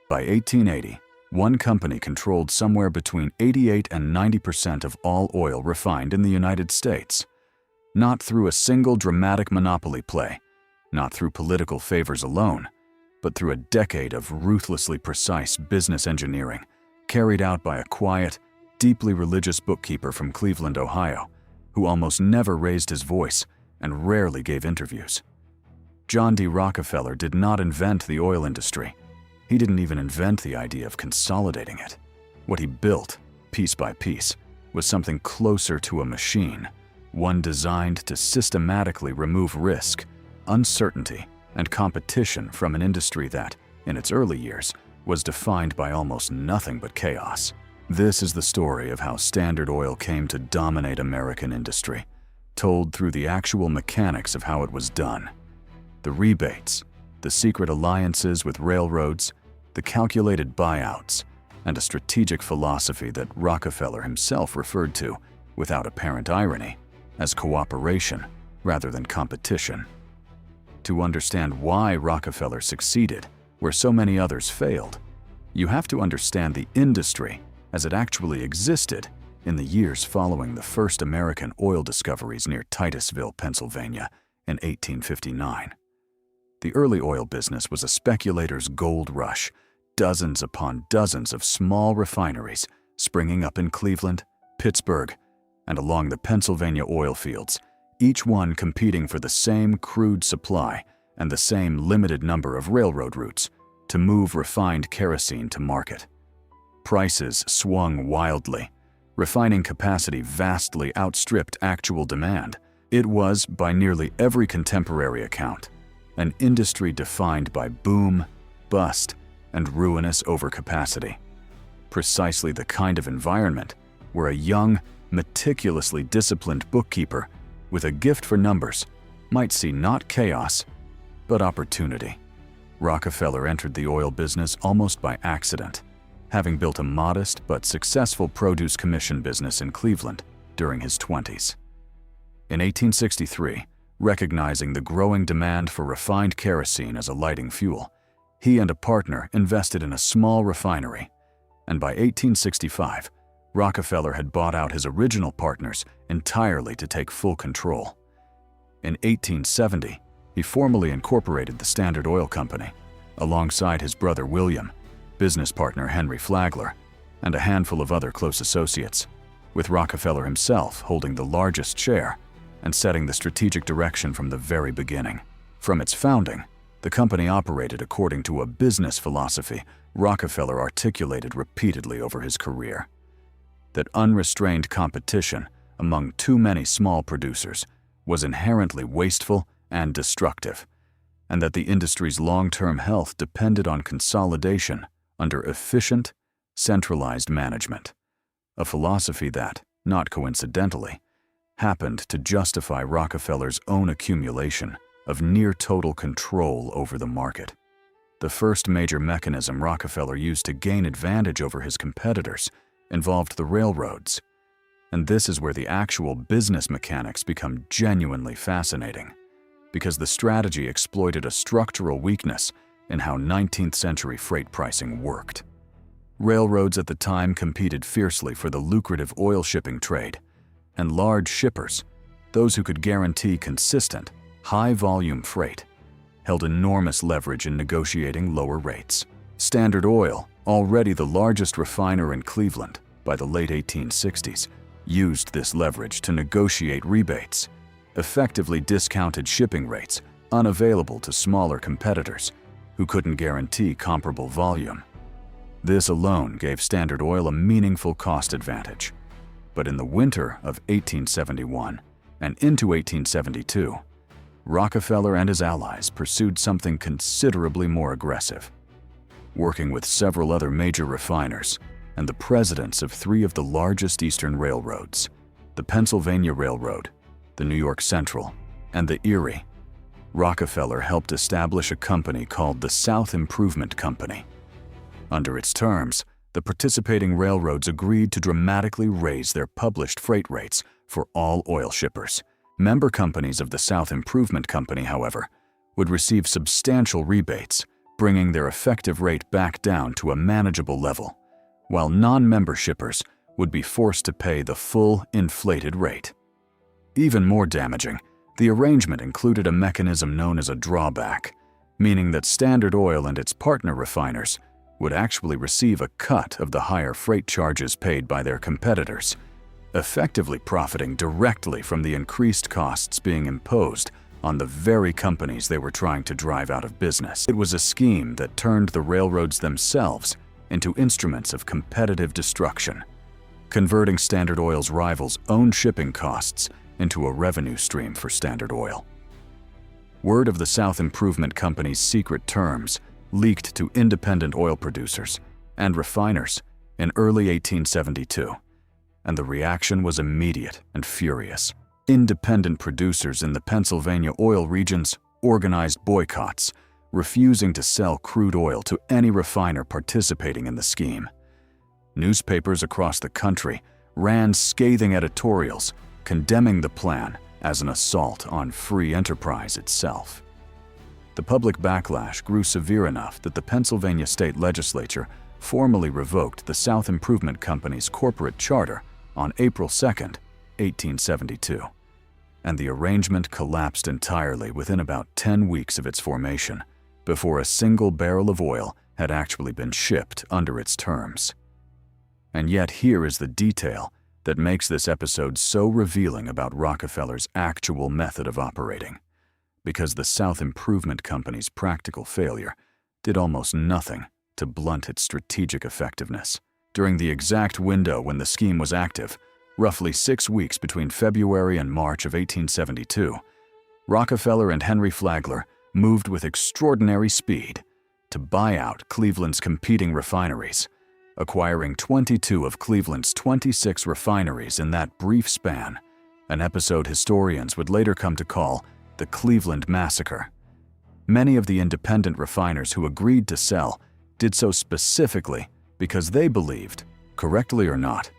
By 1880, one company controlled somewhere between 88 and 90% of all oil refined in the United States. Not through a single dramatic monopoly play, not through political favors alone, but through a decade of ruthlessly precise business engineering carried out by a quiet, deeply religious bookkeeper from Cleveland, Ohio, who almost never raised his voice and rarely gave interviews. John D. Rockefeller did not invent the oil industry. He didn't even invent the idea of consolidating it. What he built, piece by piece, was something closer to a machine, one designed to systematically remove risk, uncertainty, and competition from an industry that, in its early years, was defined by almost nothing but chaos. This is the story of how Standard Oil came to dominate American industry, told through the actual mechanics of how it was done. The rebates, the secret alliances with railroads, the calculated buyouts, and a strategic philosophy that Rockefeller himself referred to, without apparent irony, as cooperation rather than competition. To understand why Rockefeller succeeded where so many others failed, you have to understand the industry as it actually existed in the years following the first American oil discoveries near Titusville, Pennsylvania in 1859. The early oil business was a speculator's gold rush, dozens upon dozens of small refineries springing up in Cleveland, Pittsburgh, and along the Pennsylvania oil fields, each one competing for the same crude supply and the same limited number of railroad routes to move refined kerosene to market. Prices swung wildly. Refining capacity vastly outstripped actual demand. It was, by nearly every contemporary account, an industry defined by boom, bust, and ruinous overcapacity. Precisely the kind of environment where a young, meticulously disciplined bookkeeper with a gift for numbers might see not chaos, but opportunity. Rockefeller entered the oil business almost by accident, having built a modest but successful produce commission business in Cleveland during his 20s. In 1863, recognizing the growing demand for refined kerosene as a lighting fuel, he and a partner invested in a small refinery, and by 1865, Rockefeller had bought out his original partners entirely to take full control. In 1870, he formally incorporated the Standard Oil Company, alongside his brother William, business partner Henry Flagler, and a handful of other close associates, with Rockefeller himself holding the largest share and setting the strategic direction from the very beginning. From its founding, the company operated according to a business philosophy Rockefeller articulated repeatedly over his career: that unrestrained competition among too many small producers was inherently wasteful and destructive, and that the industry's long-term health depended on consolidation under efficient, centralized management, a philosophy that, not coincidentally, happened to justify Rockefeller's own accumulation of near-total control over the market. The first major mechanism Rockefeller used to gain advantage over his competitors involved the railroads, and this is where the actual business mechanics become genuinely fascinating, because the strategy exploited a structural weakness in how 19th century freight pricing worked. Railroads at the time competed fiercely for the lucrative oil shipping trade, and large shippers, those who could guarantee consistent, high-volume freight, held enormous leverage in negotiating lower rates. Standard Oil, already the largest refiner in Cleveland by the late 1860s, used this leverage to negotiate rebates, effectively discounted shipping rates unavailable to smaller competitors who couldn't guarantee comparable volume. This alone gave Standard Oil a meaningful cost advantage. But in the winter of 1871 and into 1872, Rockefeller and his allies pursued something considerably more aggressive. Working with several other major refiners and the presidents of three of the largest eastern railroads, the Pennsylvania Railroad, the New York Central, and the Erie, Rockefeller helped establish a company called the South Improvement Company. Under its terms, the participating railroads agreed to dramatically raise their published freight rates for all oil shippers. Member companies of the South Improvement Company, however, would receive substantial rebates, bringing their effective rate back down to a manageable level, while non-member shippers would be forced to pay the full inflated rate. Even more damaging, the arrangement included a mechanism known as a drawback, meaning that Standard Oil and its partner refiners would actually receive a cut of the higher freight charges paid by their competitors, effectively profiting directly from the increased costs being imposed on the very companies they were trying to drive out of business. It was a scheme that turned the railroads themselves into instruments of competitive destruction, converting Standard Oil's rivals' own shipping costs into a revenue stream for Standard Oil. Word of the South Improvement Company's secret terms leaked to independent oil producers and refiners in early 1872, and the reaction was immediate and furious. Independent producers in the Pennsylvania oil regions organized boycotts, refusing to sell crude oil to any refiner participating in the scheme. Newspapers across the country ran scathing editorials condemning the plan as an assault on free enterprise itself. The public backlash grew severe enough that the Pennsylvania state legislature formally revoked the South Improvement Company's corporate charter on April 2, 1872, and the arrangement collapsed entirely within about 10 weeks of its formation, before a single barrel of oil had actually been shipped under its terms. And yet here is the detail that makes this episode so revealing about Rockefeller's actual method of operating, because the South Improvement Company's practical failure did almost nothing to blunt its strategic effectiveness. During the exact window when the scheme was active, roughly 6 weeks between February and March of 1872, Rockefeller and Henry Flagler moved with extraordinary speed to buy out Cleveland's competing refineries, acquiring 22 of Cleveland's 26 refineries in that brief span, an episode historians would later come to call the Cleveland Massacre. Many of the independent refiners who agreed to sell did so specifically because they believed, correctly or not,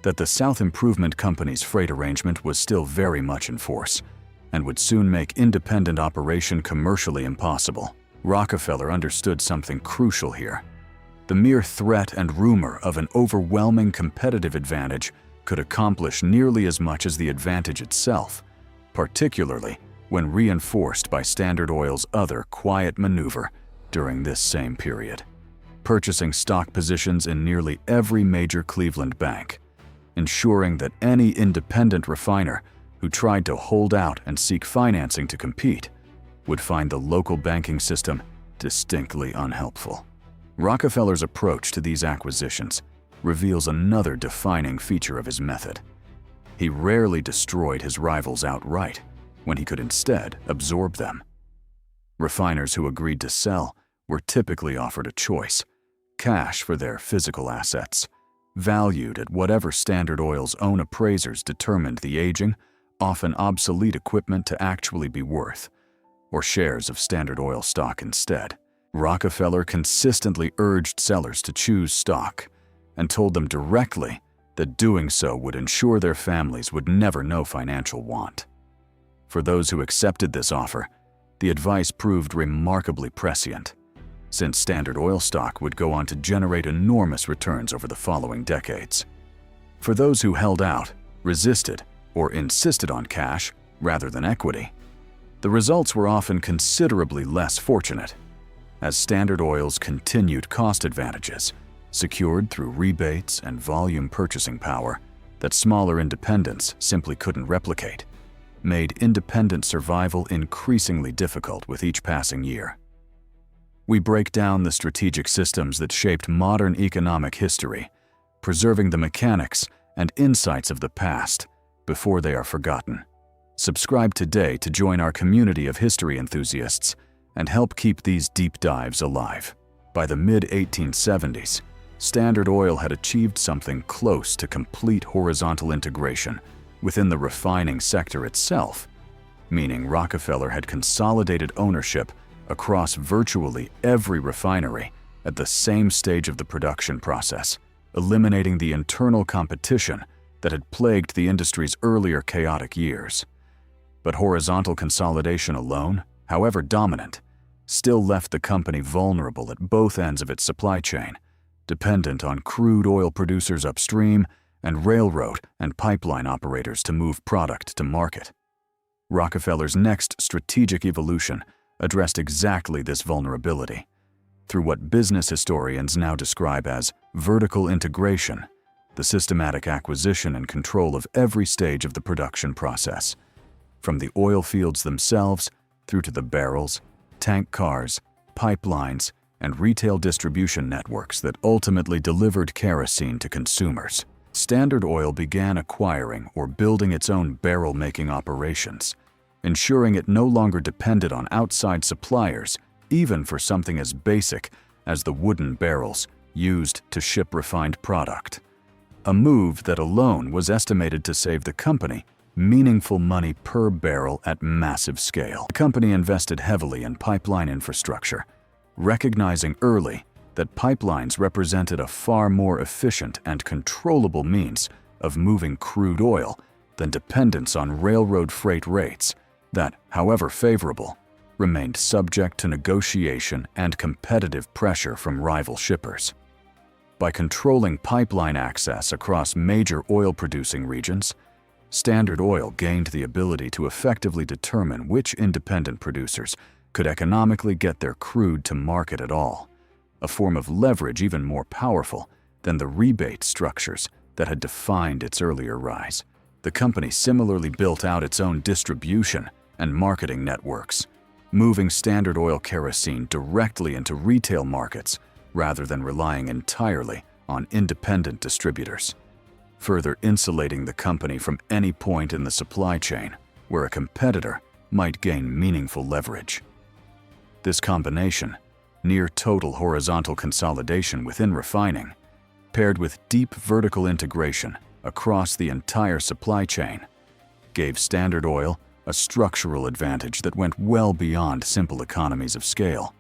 that the South Improvement Company's freight arrangement was still very much in force and would soon make independent operation commercially impossible. Rockefeller understood something crucial here. The mere threat and rumor of an overwhelming competitive advantage could accomplish nearly as much as the advantage itself, particularly when reinforced by Standard Oil's other quiet maneuver during this same period, purchasing stock positions in nearly every major Cleveland bank, ensuring that any independent refiner who tried to hold out and seek financing to compete would find the local banking system distinctly unhelpful. Rockefeller's approach to these acquisitions reveals another defining feature of his method. He rarely destroyed his rivals outright, when he could instead absorb them. Refiners who agreed to sell were typically offered a choice: cash for their physical assets, valued at whatever Standard Oil's own appraisers determined the aging, often obsolete equipment to actually be worth, or shares of Standard Oil stock instead. Rockefeller consistently urged sellers to choose stock and told them directly that doing so would ensure their families would never know financial want. For those who accepted this offer, the advice proved remarkably prescient, since Standard Oil stock would go on to generate enormous returns over the following decades. For those who held out, resisted, or insisted on cash rather than equity, the results were often considerably less fortunate, as Standard Oil's continued cost advantages, secured through rebates and volume purchasing power that smaller independents simply couldn't replicate, made independent survival increasingly difficult with each passing year. We break down the strategic systems that shaped modern economic history, preserving the mechanics and insights of the past before they are forgotten. Subscribe today to join our community of history enthusiasts and help keep these deep dives alive. By the mid-1870s, Standard Oil had achieved something close to complete horizontal integration within the refining sector itself, meaning Rockefeller had consolidated ownership across virtually every refinery at the same stage of the production process, eliminating the internal competition that had plagued the industry's earlier chaotic years. But horizontal consolidation alone, however dominant, still left the company vulnerable at both ends of its supply chain, dependent on crude oil producers upstream and railroad and pipeline operators to move product to market. Rockefeller's next strategic evolution addressed exactly this vulnerability through what business historians now describe as vertical integration, the systematic acquisition and control of every stage of the production process, from the oil fields themselves through to the barrels, tank cars, pipelines, and retail distribution networks that ultimately delivered kerosene to consumers. Standard Oil began acquiring or building its own barrel-making operations, ensuring it no longer depended on outside suppliers, even for something as basic as the wooden barrels used to ship refined product. A move that alone was estimated to save the company meaningful money per barrel at massive scale. The company invested heavily in pipeline infrastructure, recognizing early that pipelines represented a far more efficient and controllable means of moving crude oil than dependence on railroad freight rates that, however favorable, remained subject to negotiation and competitive pressure from rival shippers. By controlling pipeline access across major oil-producing regions, Standard Oil gained the ability to effectively determine which independent producers could economically get their crude to market at all, a form of leverage even more powerful than the rebate structures that had defined its earlier rise. The company similarly built out its own distribution and marketing networks, moving Standard Oil kerosene directly into retail markets rather than relying entirely on independent distributors, further insulating the company from any point in the supply chain where a competitor might gain meaningful leverage. This combination, near total horizontal consolidation within refining, paired with deep vertical integration across the entire supply chain, gave Standard Oil a structural advantage that went well beyond simple economies of scale,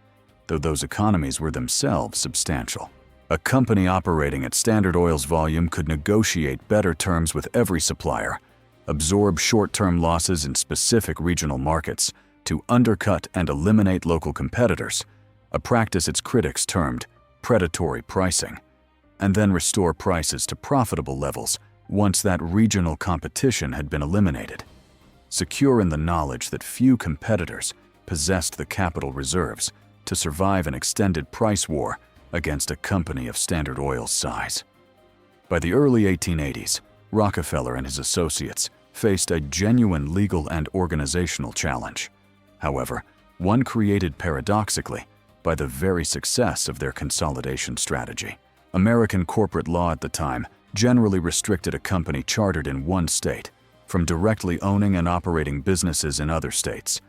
though those economies were themselves substantial. A company operating at Standard Oil's volume could negotiate better terms with every supplier, absorb short-term losses in specific regional markets to undercut and eliminate local competitors, a practice its critics termed predatory pricing, and then restore prices to profitable levels once that regional competition had been eliminated. Secure in the knowledge that few competitors possessed the capital reserves to survive an extended price war against a company of Standard Oil's size. By the early 1880s, Rockefeller and his associates faced a genuine legal and organizational challenge. However, one created paradoxically by the very success of their consolidation strategy. American corporate law at the time generally restricted a company chartered in one state from directly owning and operating businesses in other states,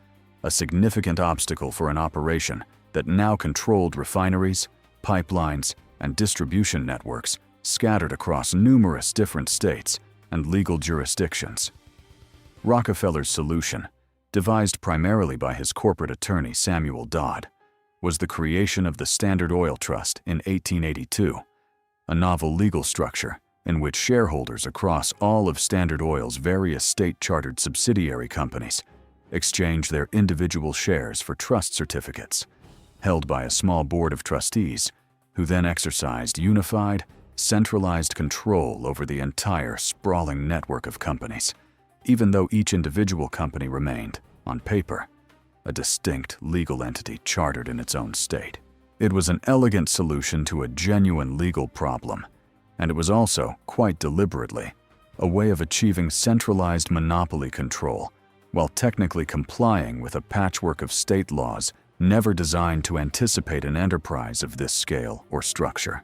a significant obstacle for an operation that now controlled refineries, pipelines, and distribution networks scattered across numerous different states and legal jurisdictions. Rockefeller's solution, devised primarily by his corporate attorney Samuel Dodd, was the creation of the Standard Oil Trust in 1882, a novel legal structure in which shareholders across all of Standard Oil's various state-chartered subsidiary companies exchange their individual shares for trust certificates, held by a small board of trustees who then exercised unified, centralized control over the entire sprawling network of companies, even though each individual company remained, on paper, a distinct legal entity chartered in its own state. It was an elegant solution to a genuine legal problem, and it was also, quite deliberately, a way of achieving centralized monopoly control while technically complying with a patchwork of state laws never designed to anticipate an enterprise of this scale or structure.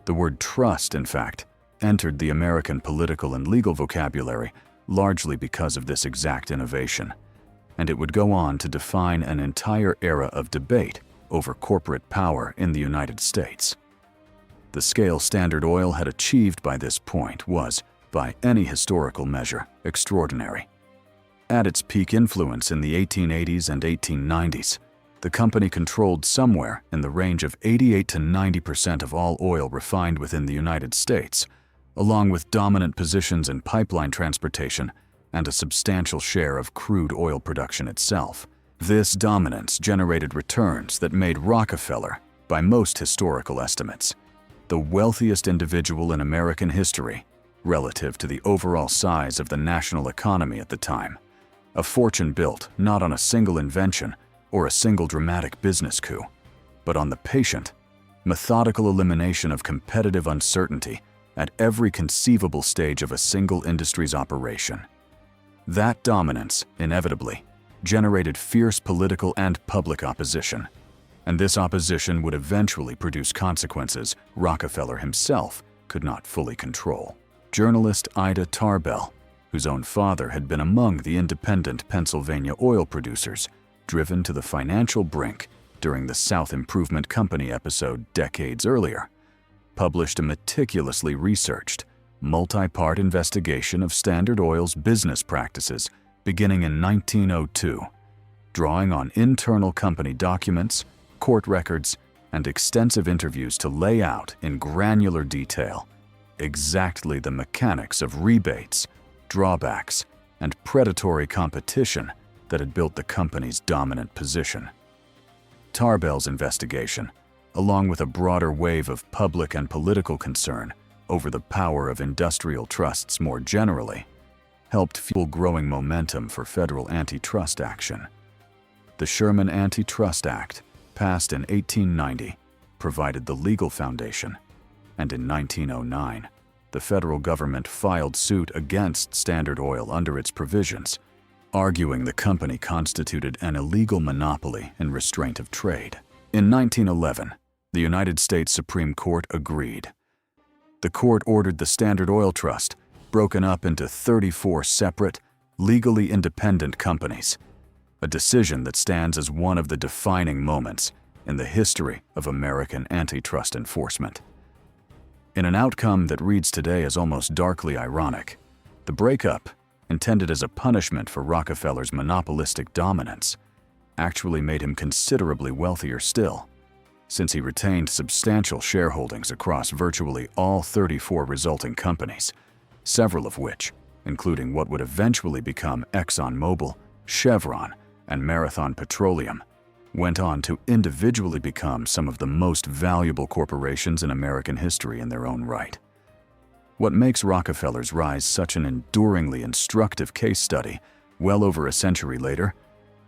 The word trust, in fact, entered the American political and legal vocabulary largely because of this exact innovation, and it would go on to define an entire era of debate over corporate power in the United States. The scale Standard Oil had achieved by this point was, by any historical measure, extraordinary. At its peak influence in the 1880s and 1890s, the company controlled somewhere in the range of 88 to 90% of all oil refined within the United States, along with dominant positions in pipeline transportation and a substantial share of crude oil production itself. This dominance generated returns that made Rockefeller, by most historical estimates, the wealthiest individual in American history relative to the overall size of the national economy at the time. A fortune built not on a single invention or a single dramatic business coup, but on the patient, methodical elimination of competitive uncertainty at every conceivable stage of a single industry's operation. That dominance, inevitably, generated fierce political and public opposition, and this opposition would eventually produce consequences Rockefeller himself could not fully control. Journalist Ida Tarbell, whose own father had been among the independent Pennsylvania oil producers, driven to the financial brink during the South Improvement Company episode decades earlier, published a meticulously researched, multi-part investigation of Standard Oil's business practices beginning in 1902, drawing on internal company documents, court records, and extensive interviews to lay out in granular detail exactly the mechanics of rebates, drawbacks, and predatory competition that had built the company's dominant position. Tarbell's investigation, along with a broader wave of public and political concern over the power of industrial trusts more generally, helped fuel growing momentum for federal antitrust action. The Sherman Antitrust Act, passed in 1890, provided the legal foundation, and in 1909, the federal government filed suit against Standard Oil under its provisions, arguing the company constituted an illegal monopoly and restraint of trade. In 1911, the United States Supreme Court agreed. The court ordered the Standard Oil Trust broken up into 34 separate, legally independent companies, a decision that stands as one of the defining moments in the history of American antitrust enforcement. In an outcome that reads today as almost darkly ironic, the breakup, intended as a punishment for Rockefeller's monopolistic dominance, actually made him considerably wealthier still, since he retained substantial shareholdings across virtually all 34 resulting companies, several of which, including what would eventually become ExxonMobil, Chevron, and Marathon Petroleum, went on to individually become some of the most valuable corporations in American history in their own right. What makes Rockefeller's rise such an enduringly instructive case study well over a century later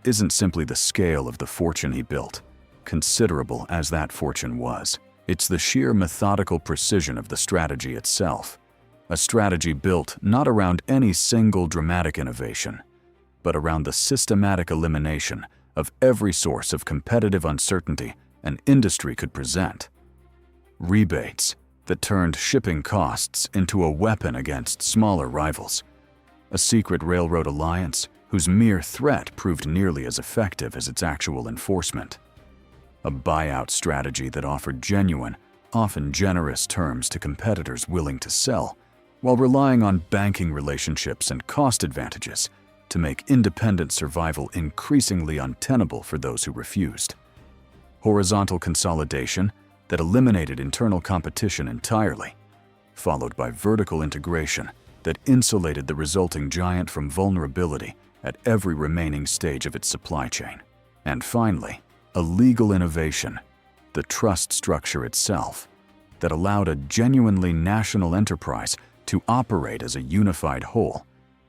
isn't simply the scale of the fortune he built, considerable as that fortune was. It's the sheer methodical precision of the strategy itself, a strategy built not around any single dramatic innovation, but around the systematic elimination of every source of competitive uncertainty an industry could present. Rebates that turned shipping costs into a weapon against smaller rivals. A secret railroad alliance whose mere threat proved nearly as effective as its actual enforcement. A buyout strategy that offered genuine, often generous terms to competitors willing to sell, while relying on banking relationships and cost advantages to make independent survival increasingly untenable for those who refused. Horizontal consolidation that eliminated internal competition entirely, followed by vertical integration that insulated the resulting giant from vulnerability at every remaining stage of its supply chain. And finally, a legal innovation, the trust structure itself, that allowed a genuinely national enterprise to operate as a unified whole,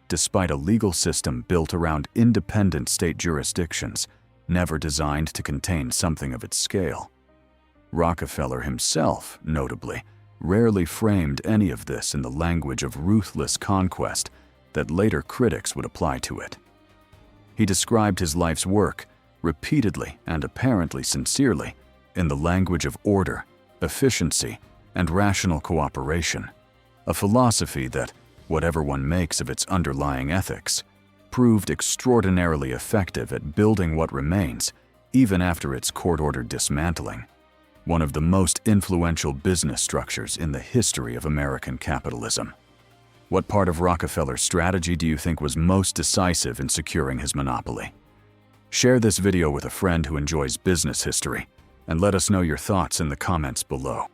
despite a legal system built around independent state jurisdictions, never designed to contain something of its scale. Rockefeller himself, notably, rarely framed any of this in the language of ruthless conquest that later critics would apply to it. He described his life's work, repeatedly and apparently sincerely, in the language of order, efficiency, and rational cooperation, a philosophy that, whatever one makes of its underlying ethics, proved extraordinarily effective at building what remains, even after its court-ordered dismantling, one of the most influential business structures in the history of American capitalism. What part of Rockefeller's strategy do you think was most decisive in securing his monopoly? Share this video with a friend who enjoys business history, and let us know your thoughts in the comments below.